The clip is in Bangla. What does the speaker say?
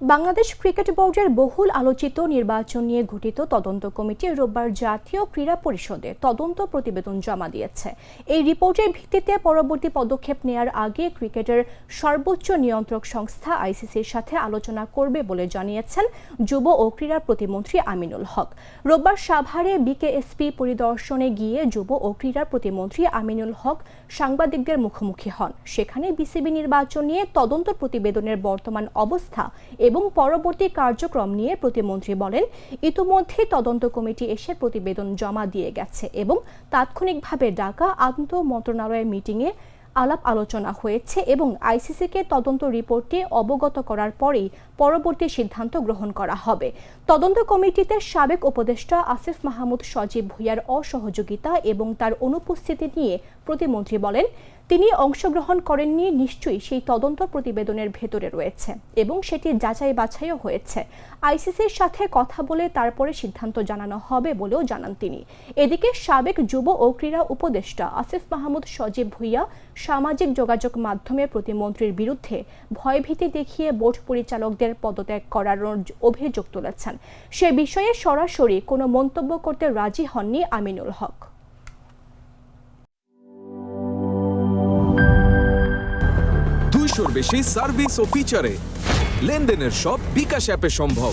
বাংলাদেশ ক্রিকেট বোর্ডের বহুল আলোচিত নির্বাচন নিয়ে গঠিত তদন্ত কমিটি রোববার জাতীয় ক্রীড়া পরিষদে তদন্ত প্রতিবেদন জমা দিয়েছে। এই রিপোর্টের ভিত্তিতে পরবর্তী পদক্ষেপ নেয়ার আগে ক্রিকেটের সর্বোচ্চ নিয়ন্ত্রক সংস্থা আইসিসির সাথে আলোচনা করবে বলে জানিয়েছেন যুব ও ক্রীড়া প্রতিমন্ত্রী আমিনুল হক। রোববার সাভারে বিকেএসপি পরিদর্শনে গিয়ে যুব ও ক্রীড়া প্রতিমন্ত্রী আমিনুল হক সাংবাদিকদের মুখোমুখি হন। সেখানে বিসিবি নির্বাচন নিয়ে তদন্ত প্রতিবেদনের বর্তমান অবস্থা এবং পরবর্তী কার্যক্রম নিয়ে প্রতিমন্ত্রী বলেন, ইতিমধ্যে তদন্ত কমিটি এসে প্রতিবেদন জমা দিয়ে গেছে এবং তাৎক্ষণিকভাবে ডাকা আন্তঃ মন্ত্রণালয়ের মিটিংয়ে আলাপ আলোচনা হয়েছে এবং আইসিসিকে তদন্ত রিপোর্টটি অবগত করার পরেই পরবর্তী সিদ্ধান্ত গ্রহণ করা হবে। তদন্ত কমিটিতে সাবেক উপদেষ্টা আসিফ মাহমুদ সজীব ভুঁইয়ার অসহযোগিতা এবং তার অনুপস্থিতি নিয়ে প্রতিমন্ত্রী বলেন, তিনি অংশগ্রহণ করেননি নিশ্চয়ই সেই তদন্ত প্রতিবেদনের ভেতরে রয়েছে এবং সেটি যাচাই বাছাইও হয়েছে। আইসিসির সাথে কথা বলে তারপরে সিদ্ধান্ত জানানো হবে বলেও জানান তিনি। এদিকে সাবেক যুব ও ক্রীড়া উপদেষ্টা আসিফ মাহমুদ সজীব ভুঁইয়া সামাজিক যোগাযোগ মাধ্যমে প্রতিমন্ত্রীর বিরুদ্ধে ভয়ভীতি দেখিয়ে বোর্ড পরিচালকদের পদত্যাগ করার অভিযোগ তুলেছেন। সে বিষয়ে সরাসরি কোনো মন্তব্য করতে রাজি হননি আমিনুল হক। 200-র বেশি সার্ভিস ও ফিচারে লেনদেনের সব বিকাশ অ্যাপে সম্ভব।